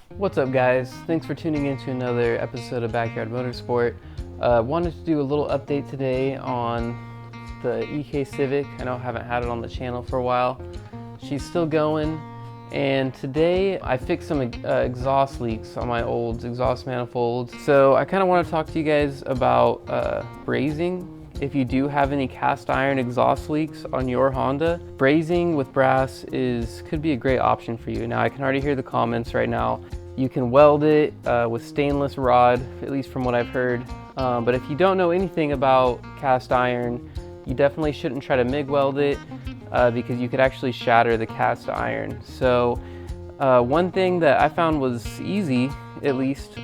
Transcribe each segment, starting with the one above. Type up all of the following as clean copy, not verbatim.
What's up, guys? Thanks for tuning in to another episode of Backyard Motorsport. Wanted to do a little update today on the EK Civic. I know I haven't had it on the channel for a while. She's still going, and today I fixed some exhaust leaks on my old exhaust manifold. So I kind of want to talk to you guys about brazing. If you do have any cast iron exhaust leaks on your Honda, brazing with brass could be a great option for you. Now I can already hear the comments right now. You can weld it with stainless rod, at least from what I've heard. But if you don't know anything about cast iron, you definitely shouldn't try to MIG weld it because you could actually shatter the cast iron. So one thing that I found was easy, at least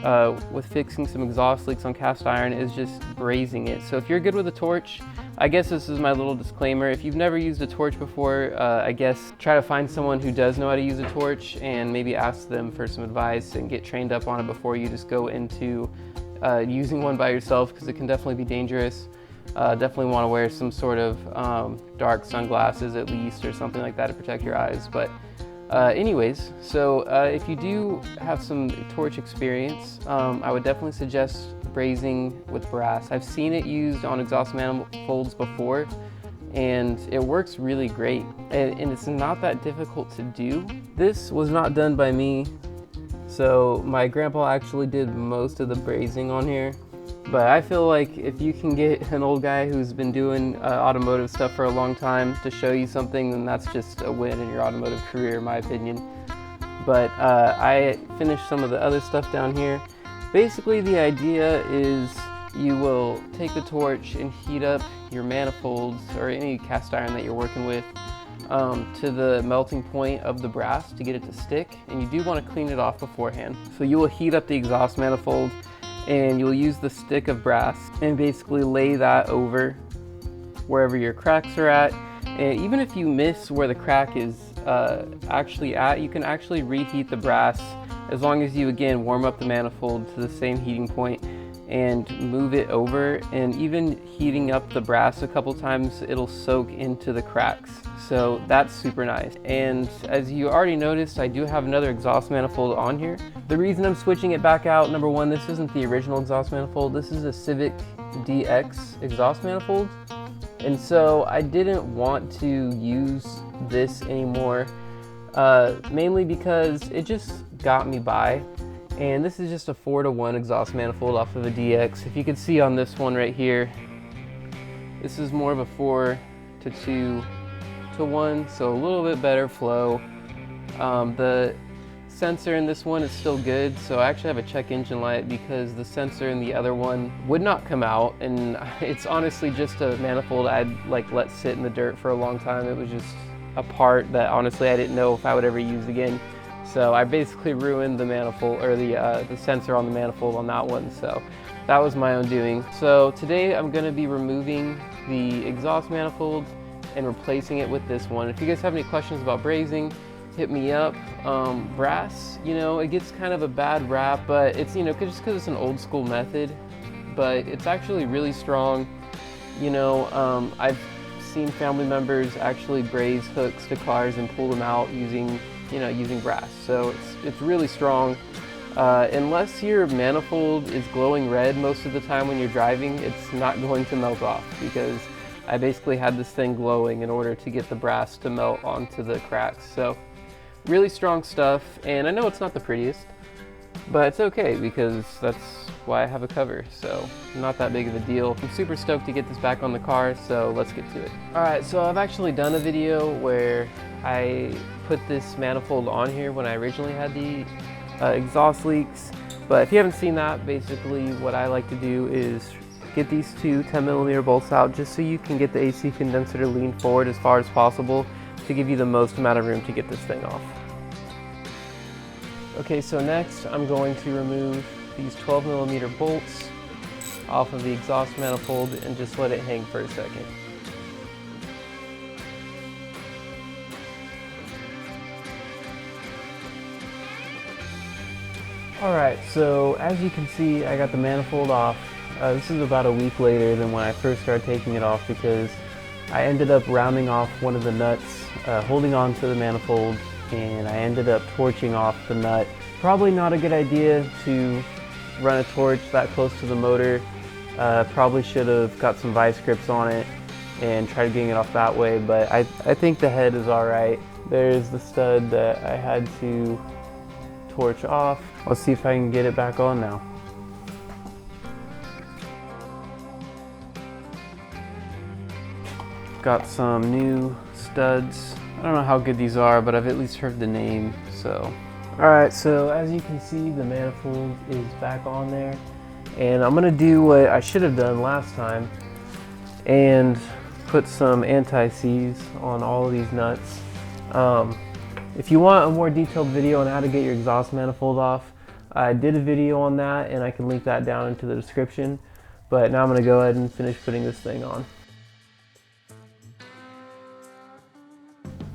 with fixing some exhaust leaks on cast iron, is just brazing it. So if you're good with a torch, I guess this is my little disclaimer. If you've never used a torch before, I guess try to find someone who does know how to use a torch and maybe ask them for some advice and get trained up on it before you just go into using one by yourself, because it can definitely be dangerous. Definitely want to wear some sort of dark sunglasses at least, or something like that to protect your eyes. But anyways, so if you do have some torch experience, I would definitely suggest brazing with brass. I've seen it used on exhaust manifolds before, and it works really great. And it's not that difficult to do. This was not done by me, so my grandpa actually did most of the brazing on here. But I feel like if you can get an old guy who's been doing automotive stuff for a long time to show you something, then that's just a win in your automotive career, in my opinion. But I finished some of the other stuff down here. Basically, the idea is you will take the torch and heat up your manifolds or any cast iron that you're working with to the melting point of the brass to get it to stick. And you do want to clean it off beforehand. So you will heat up the exhaust manifold, and you'll use the stick of brass and basically lay that over wherever your cracks are at. And even if you miss where the crack is actually at, you can actually reheat the brass, as long as you again warm up the manifold to the same heating point and move it over. And even heating up the brass a couple times, it'll soak into the cracks. So that's super nice. And as you already noticed, I do have another exhaust manifold on here. The reason I'm switching it back out, number one, this isn't the original exhaust manifold. This is a Civic DX exhaust manifold. And so I didn't want to use this anymore, mainly because it just got me by. And this is just a 4-to-1 exhaust manifold off of a DX. If you can see on this one right here, this is more of a 4-to-2-to-1, so a little bit better flow. The sensor in this one is still good, so I actually have a check engine light because the sensor in the other one would not come out, and it's honestly just a manifold I'd let sit in the dirt for a long time. It was just a part that honestly I didn't know if I would ever use again. So I basically ruined the manifold, or the sensor on the manifold on that one. So that was my own doing. So today I'm going to be removing the exhaust manifold and replacing it with this one. If you guys have any questions about brazing, hit me up. Brass, it gets kind of a bad rap, but it's, just because it's an old school method, but it's actually really strong. I've seen family members actually braze hooks to cars and pull them out using brass. So it's really strong. Unless your manifold is glowing red most of the time when you're driving, it's not going to melt off, because I basically had this thing glowing in order to get the brass to melt onto the cracks. So really strong stuff, and I know it's not the prettiest, but it's okay because that's why I have a cover, so not that big of a deal. I'm super stoked to get this back on the car, so let's get to it. Alright, so I've actually done a video where I put this manifold on here when I originally had the exhaust leaks, but if you haven't seen that, basically what I like to do is get these two 10mm bolts out just so you can get the AC condenser to lean forward as far as possible to give you the most amount of room to get this thing off. Okay, so next I'm going to remove these 12mm bolts off of the exhaust manifold and just let it hang for a second. Alright, so as you can see, I got the manifold off. This is about a week later than when I first started taking it off, because I ended up rounding off one of the nuts holding on to the manifold, and I ended up torching off the nut Probably not a good idea to run a torch that close to the motor. Probably should have got some vice grips on it and tried getting it off that way, but I think the head is all right. There's the stud that I had to torch off. Let's see if I can get it back on now. Got some new studs. I don't know how good these are, but I've at least heard the name, so. All right, so as you can see, the manifold is back on there. And I'm gonna do what I should have done last time and put some anti-seize on all of these nuts. If you want a more detailed video on how to get your exhaust manifold off, I did a video on that and I can link that down into the description. But now I'm gonna go ahead and finish putting this thing on.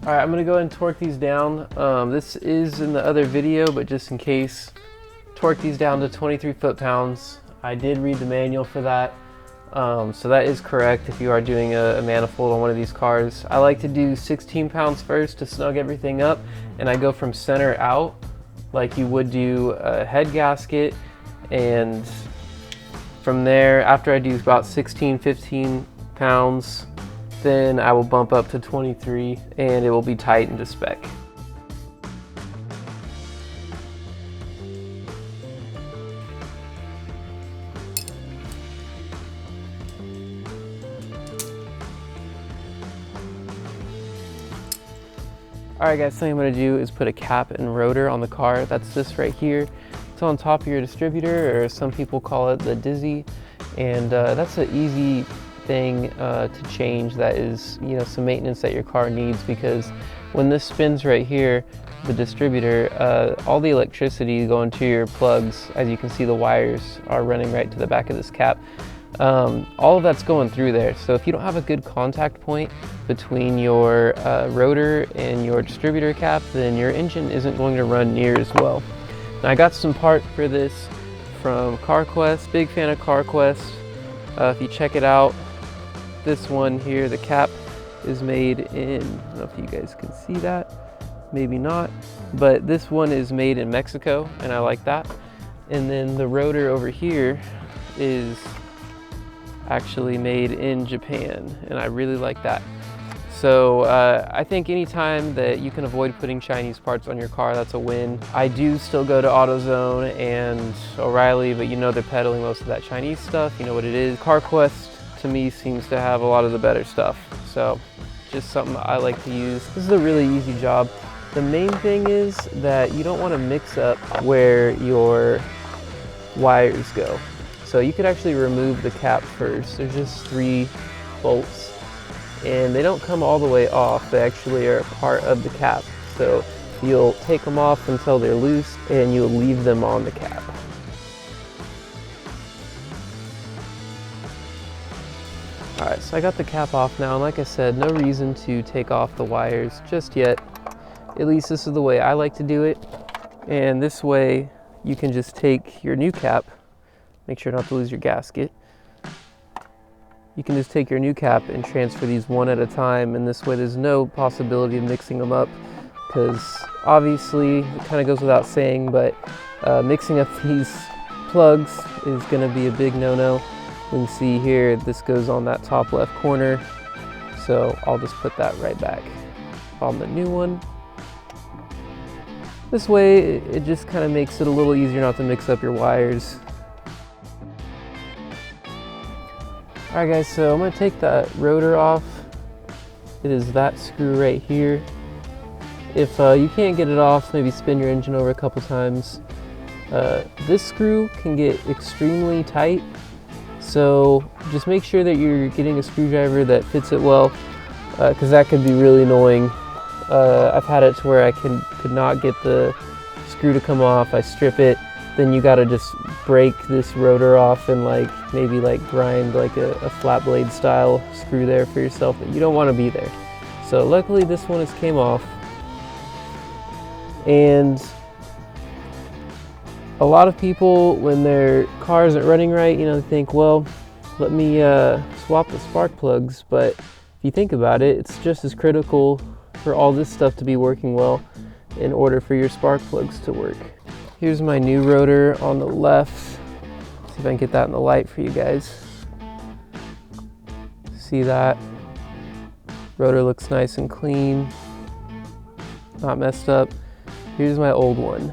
All right, I'm gonna go ahead and torque these down. This is in the other video, but just in case, torque these down to 23 foot-pounds. I did read the manual for that, so that is correct if you are doing a manifold on one of these cars. I like to do 16 pounds first to snug everything up, and I go from center out like you would do a head gasket, and from there, after I do about 16, 15 pounds, then I will bump up to 23 and it will be tightened to spec. Alright guys, something I'm going to do is put a cap and rotor on the car. That's this right here. It's on top of your distributor, or some people call it the dizzy, and that's an easy thing to change. That is, you know, some maintenance that your car needs, because when this spins right here, the distributor, all the electricity going to your plugs, as you can see the wires are running right to the back of this cap. All of that's going through there. So if you don't have a good contact point between your rotor and your distributor cap, then your engine isn't going to run near as well. Now, I got some part for this from CarQuest. Big fan of CarQuest. If you check it out, this one here, the cap is made in, I don't know if you guys can see that, maybe not, but this one is made in Mexico, and I like that. And then the rotor over here is actually made in Japan, and I really like that. So I think anytime that you can avoid putting Chinese parts on your car, that's a win. I do still go to AutoZone and O'Reilly, but you know they're peddling most of that Chinese stuff. You know what it is. CarQuest to me seems to have a lot of the better stuff. So just something I like to use. This is a really easy job. The main thing is that you don't want to mix up where your wires go. So you could actually remove the cap first. There's just 3 bolts, and they don't come all the way off. They actually are a part of the cap. So you'll take them off until they're loose, and you'll leave them on the cap. Alright, so I got the cap off now, and like I said, no reason to take off the wires just yet. At least this is the way I like to do it. And this way you can just take your new cap, make sure not to lose your gasket. You can just take your new cap and transfer these one at a time, and this way there's no possibility of mixing them up, because obviously it kind of goes without saying, but mixing up these plugs is going to be a big no-no. You can see here, this goes on that top left corner, so I'll just put that right back on the new one. This way, it just kind of makes it a little easier not to mix up your wires. Alright guys, so I'm going to take that rotor off. It is that screw right here. If you can't get it off, maybe spin your engine over a couple times. This screw can get extremely tight, so just make sure that you're getting a screwdriver that fits it well, because that could be really annoying. I've had it to where I could not get the screw to come off. I strip it, then you gotta just break this rotor off and maybe grind a flat blade style screw there for yourself, but you don't want to be there. So luckily this one has came off. And a lot of people, when their car isn't running right, they think, well, let me swap the spark plugs. But if you think about it, it's just as critical for all this stuff to be working well in order for your spark plugs to work. Here's my new rotor on the left. See if I can get that in the light for you guys. See that? Rotor looks nice and clean, not messed up. Here's my old one.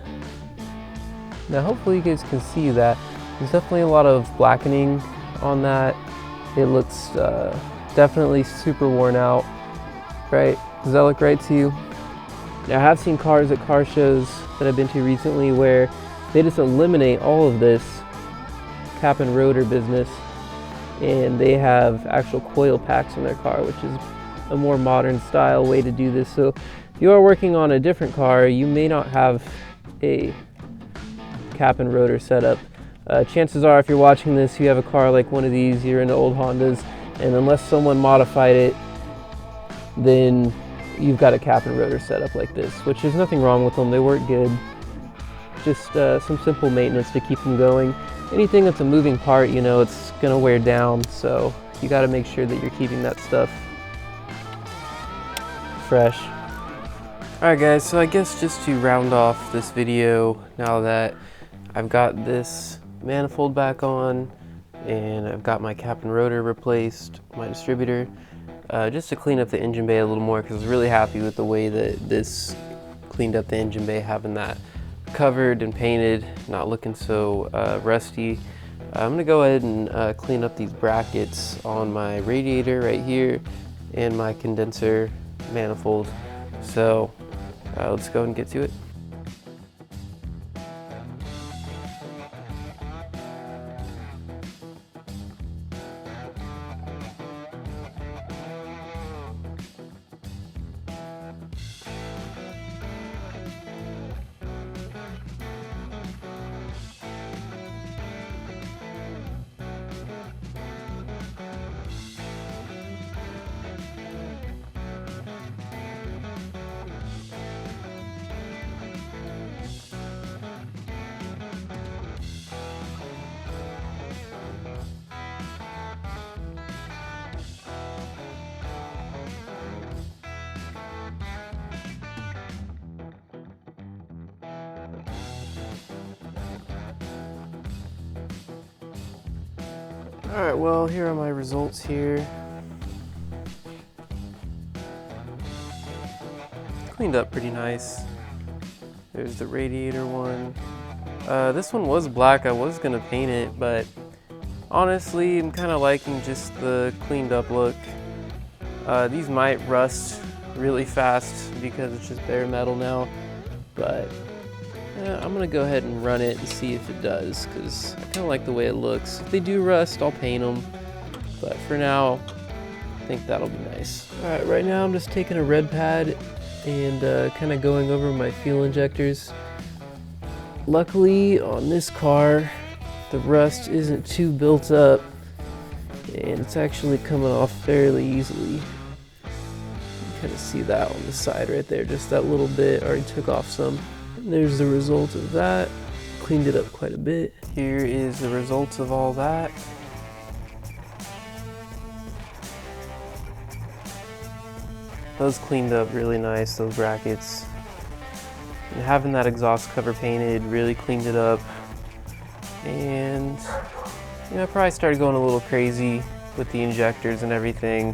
Now hopefully you guys can see that. There's definitely a lot of blackening on that. It looks definitely super worn out, right? Does that look right to you? Now I have seen cars at car shows that I've been to recently where they just eliminate all of this cap and rotor business and they have actual coil packs in their car, which is a more modern style way to do this. So if you are working on a different car, you may not have a cap and rotor setup. Chances are if you're watching this, you have a car like one of these, you're into old Hondas, and unless someone modified it, then you've got a cap and rotor setup like this, which there's nothing wrong with them. They work good. Just some simple maintenance to keep them going. Anything that's a moving part, you know, it's gonna wear down, so you gotta make sure that you're keeping that stuff fresh. Alright guys, so I guess just to round off this video, now that I've got this manifold back on and I've got my cap and rotor replaced, my distributor, just to clean up the engine bay a little more, because I was really happy with the way that this cleaned up the engine bay, having that covered and painted, not looking so rusty. I'm gonna go ahead and clean up these brackets on my radiator right here and my condenser manifold. So let's go and get to it. Alright, well, here are my results here. Cleaned up pretty nice. There's the radiator one. This one was black. I was gonna paint it, but honestly, I'm kind of liking just the cleaned up look. These might rust really fast because it's just bare metal now, but I'm gonna go ahead and run it and see if it does, because I kind of like the way it looks. If they do rust, I'll paint them, but for now, I think that'll be nice. Alright, right now I'm just taking a red pad and kind of going over my fuel injectors. Luckily, on this car, the rust isn't too built up, and it's actually coming off fairly easily. You can kind of see that on the side right there, just that little bit already took off some. There's the result of that. Cleaned it up quite a bit. Here is the results of all that. Those cleaned up really nice, those brackets. And having that exhaust cover painted really cleaned it up. And you know, I probably started going a little crazy with the injectors and everything.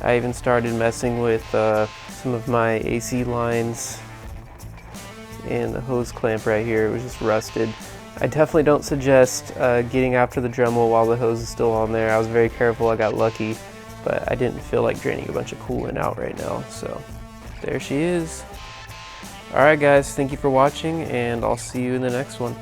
I even started messing with some of my AC lines. And the hose clamp right here was just rusted. I definitely don't suggest getting after the Dremel while the hose is still on there. I was very careful, I got lucky, but I didn't feel like draining a bunch of coolant out right now, so there she is. Alright guys, thank you for watching, and I'll see you in the next one.